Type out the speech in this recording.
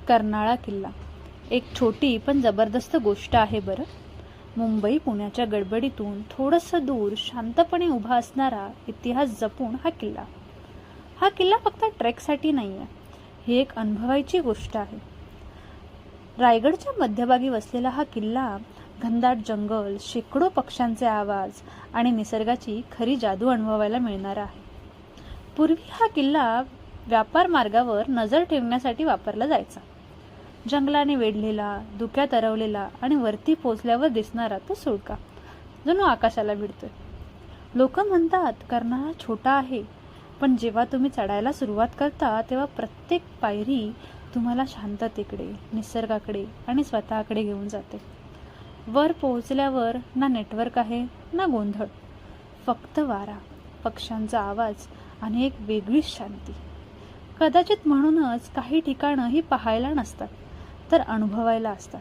कर्नाळा किल्ला एक छोटी पण जबरदस्त गोष्ट आहे बरं. मुंबई पुण्याच्या गडबडीतून थोडंसं दूर शांतपणे उभा असणारा इतिहास जपून हा किल्ला फक्त ट्रेकसाठी नाही आहे, ही एक अनुभवायची गोष्ट आहे. रायगडच्या मध्यभागी वसलेला हा किल्ला घनदाट जंगल, शेकडो पक्ष्यांचे आवाज आणि निसर्गाची खरी जादू अनुभवायला मिळणारा आहे. पूर्वी हा किल्ला व्यापार मार्गावर नजर ठेवण्यासाठी वापरला जायचा. जंगलाने वेढलेला, धुक्यात तरवलेला आणि वरती पोचल्यावर दिसणारा तो सुळका जणू आकाशाला भिडतोय. लोक म्हणतात कर्नाळा छोटा आहे, पण जेव्हा तुम्ही चढायला सुरुवात करता तेव्हा प्रत्येक पायरी तुम्हाला शांततेकडे, निसर्गाकडे आणि स्वतःकडे घेऊन जाते. वर पोहोचल्यावर ना नेटवर्क आहे ना गोंधळ, फक्त वारा, पक्ष्यांचा आवाज आणि एक वेगळीच शांती. कदाचित म्हणूनच काही ठिकाणं ही पाहायला नसतात तर अनुभवायला असतात.